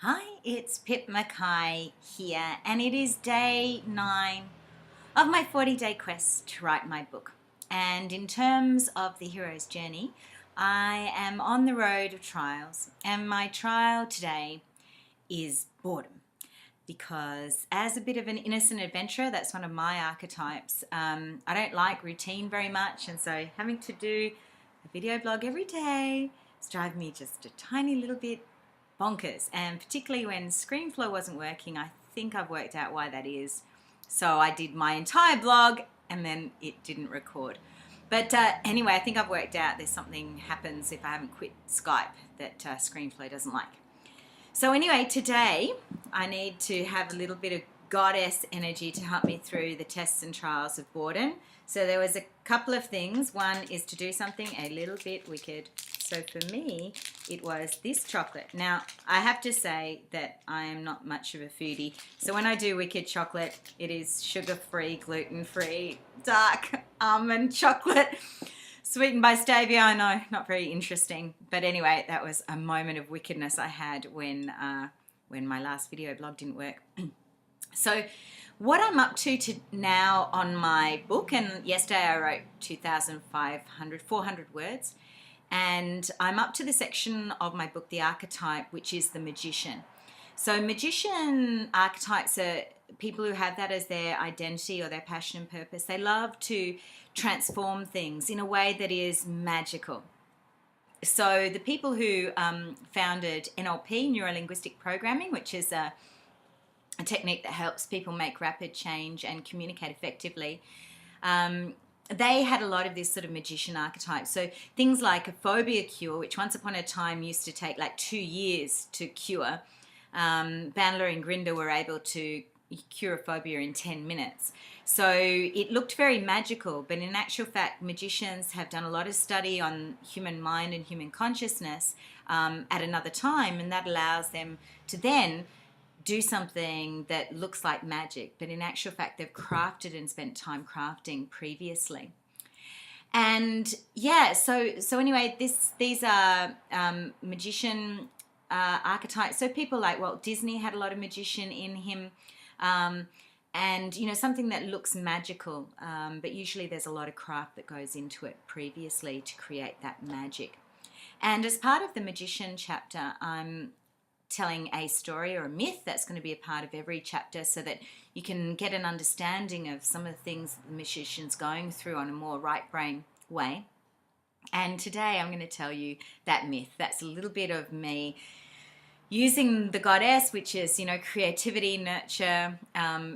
Hi, it's Pip Mackay here, and it is day 9 of my 40-day quest to write my book. And in terms of the hero's journey, I am on the road of trials, and my trial today is boredom. Because as a bit of an innocent adventurer, that's one of my archetypes. I don't like routine very much, and so having to do a video blog every day is driving me just a tiny little bit bonkers. And particularly when ScreenFlow wasn't working, I think I've worked out why that is. So I did my entire blog and then it didn't record. But anyway, I think I've worked out there's something happens if I haven't quit Skype that ScreenFlow doesn't like. So anyway, today I need to have a little bit of goddess energy to help me through the tests and trials of boredom. So there was a couple of things. One is to do something a little bit wicked. So for me, it was this chocolate. Now, I have to say that I am not much of a foodie. So when I do wicked chocolate, it is sugar-free, gluten-free, dark almond chocolate. Sweetened by stevia, I know, not very interesting. But anyway, that was a moment of wickedness I had when my last video blog didn't work. So what I'm up to now on my book, and yesterday I wrote 400 words, and I'm up to the section of my book, The Archetype, which is the magician. So magician archetypes are people who have that as their identity or their passion and purpose. They love to transform things in a way that is magical. So the people who founded NLP, Neuro-Linguistic Programming, which is a technique that helps people make rapid change and communicate effectively, they had a lot of this sort of magician archetype. So things like a phobia cure, which once upon a time used to take like 2 years to cure, Bandler and Grinder were able to cure a phobia in 10 minutes. So it looked very magical, but in actual fact, magicians have done a lot of study on human mind and human consciousness at another time, and that allows them to then do something that looks like magic, but in actual fact, they've crafted and spent time crafting previously. And yeah, so anyway, these are magician archetypes. So people like Walt Disney had a lot of magician in him. And, you know, something that looks magical, but usually there's a lot of craft that goes into it previously to create that magic. And as part of the magician chapter, I'm telling a story or a myth that's going to be a part of every chapter so that you can get an understanding of some of the things the magician's going through on a more right brain way. And today I'm going to tell you that myth. That's a little bit of me using the goddess, which is, you know, creativity, nurture,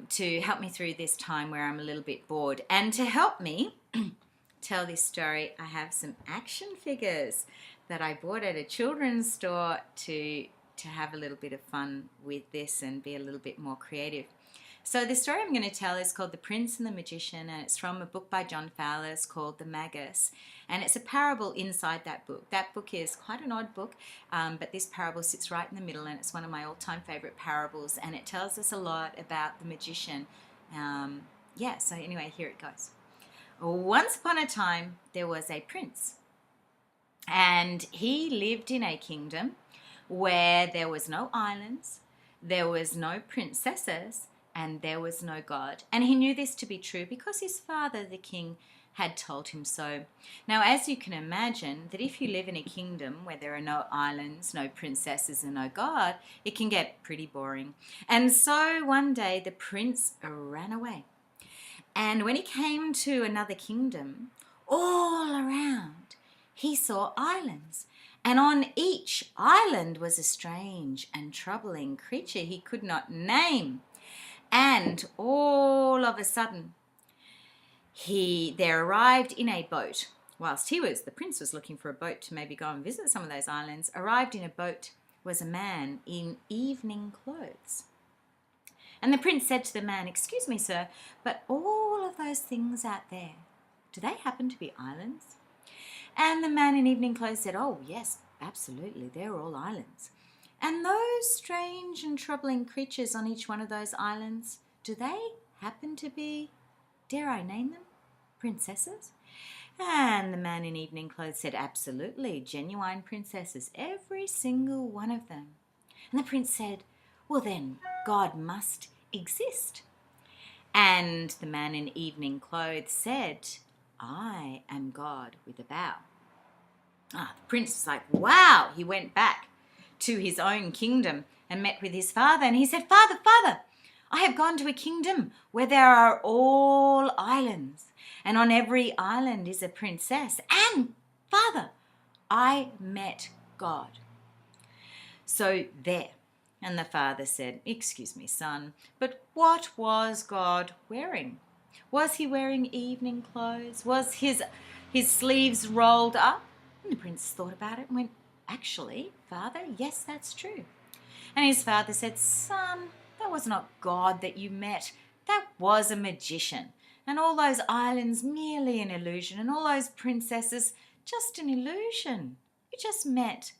to help me through this time where I'm a little bit bored. And to help me tell this story, I have some action figures that I bought at a children's store to have a little bit of fun with this and be a little bit more creative. So the story I'm going to tell is called The Prince and the Magician, and it's from a book by John Fowlers called The Magus, and it's a parable inside that book. That book is quite an odd book, but this parable sits right in the middle, and it's one of my all-time favorite parables, and it tells us a lot about the magician. Yeah, so anyway, here it goes. Once upon a time, there was a prince, and he lived in a kingdom where there was no islands, there was no princesses, and there was no God. And he knew this to be true because his father, the king, had told him so. Now, as you can imagine, that if you live in a kingdom where there are no islands, no princesses, and no God, it can get pretty boring. And so one day the prince ran away. And when he came to another kingdom, all around, he saw islands. And on each island was a strange and troubling creature he could not name. And all of a sudden, there arrived in a boat, whilst the prince was looking for a boat to maybe go and visit some of those islands, arrived in a boat was a man in evening clothes. And the prince said to the man, "Excuse me, sir, but all of those things out there, do they happen to be islands?" And the man in evening clothes said, "Oh, yes, absolutely, they're all islands. And those strange and troubling creatures on each one of those islands, do they happen to be, dare I name them, princesses?" And the man in evening clothes said, "Absolutely, genuine princesses, every single one of them." And the prince said, well then, God must exist. And the man in evening clothes said, I am God with a bow. The prince was like, wow. He went back to his own kingdom and met with his father. And he said, Father, Father, I have gone to a kingdom where there are all islands. And on every island is a princess. And, Father, I met God. So there. And the father said, excuse me, son, but what was God wearing? Was he wearing evening clothes? Was his sleeves rolled up? And the prince thought about it and went, actually, Father, yes, that's true. And his father said, son, that was not God that you met. That was a magician. And all those islands merely an illusion. And all those princesses just an illusion. You just met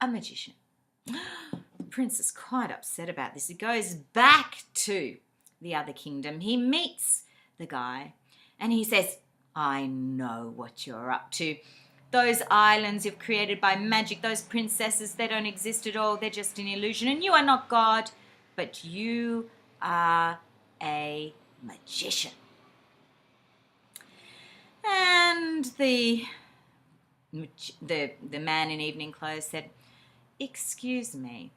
a magician. The prince is quite upset about this. He goes back to the other kingdom. He meets the guy and he says, I know what you're up to. Those islands you've created by magic, those princesses, they don't exist at all. They're just an illusion. And you are not God, but you are a magician. And the man in evening clothes said, excuse me,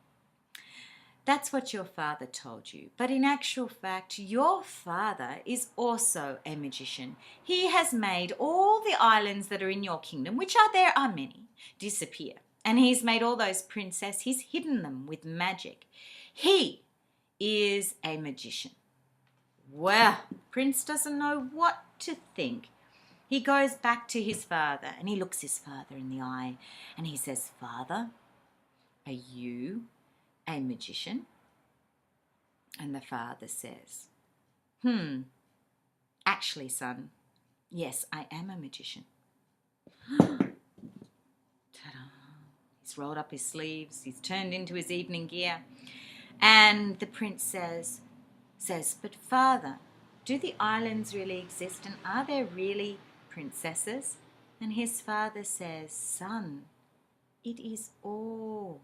that's what your father told you. But in actual fact, your father is also a magician. He has made all the islands that are in your kingdom, which there are many, disappear. And he's made all those princesses, he's hidden them with magic. He is a magician. Well, Prince doesn't know what to think. He goes back to his father and he looks his father in the eye and he says, Father, are you a magician? And the father says, actually, son, yes, I am a magician. Ta-da. He's rolled up his sleeves, he's turned into his evening gear, and the prince says, but Father, do the islands really exist and are there really princesses? And his father says, son, it is all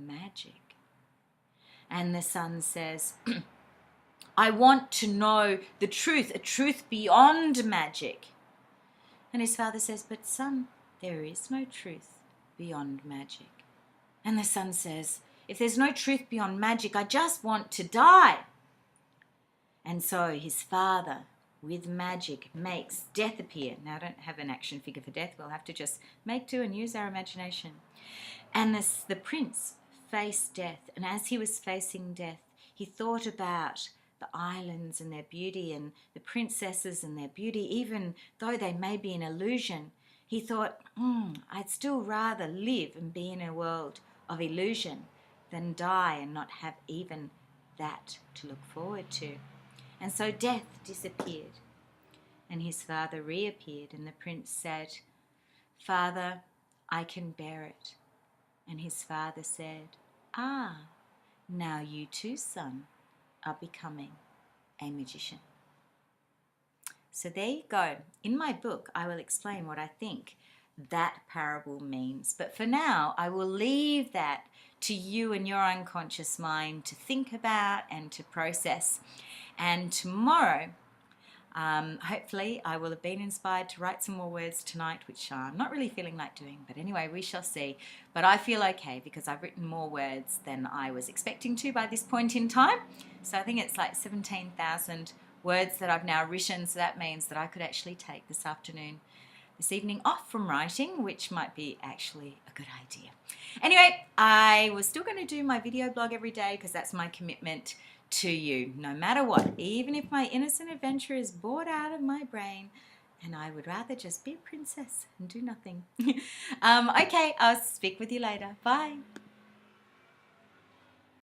magic. And the son says, I want to know the truth, a truth beyond magic. And his father says, but son, there is no truth beyond magic. And the son says, if there's no truth beyond magic, I just want to die. And so his father, with magic, makes death appear. Now, I don't have an action figure for death. We'll have to just make do and use our imagination. And the prince faced death. And as he was facing death, he thought about the islands and their beauty and the princesses and their beauty, even though they may be an illusion. He thought, I'd still rather live and be in a world of illusion than die and not have even that to look forward to. And so death disappeared. And his father reappeared, and the prince said, Father, I can bear it. And his father said, now you too, son, are becoming a magician. So there you go. In my book, I will explain what I think that parable means. But for now, I will leave that to you and your unconscious mind to think about and to process. And tomorrow, hopefully I will have been inspired to write some more words tonight, which I'm not really feeling like doing, but anyway, we shall see. But I feel okay because I've written more words than I was expecting to by this point in time. So I think it's like 17,000 words that I've now written, so that means that I could actually take this evening off from writing, which might be actually a good idea. Anyway, I was still going to do my video blog every day because that's my commitment to you, no matter what, even if my innocent adventure is bored out of my brain and I would rather just be a princess and do nothing. Okay, I'll speak with you later. Bye.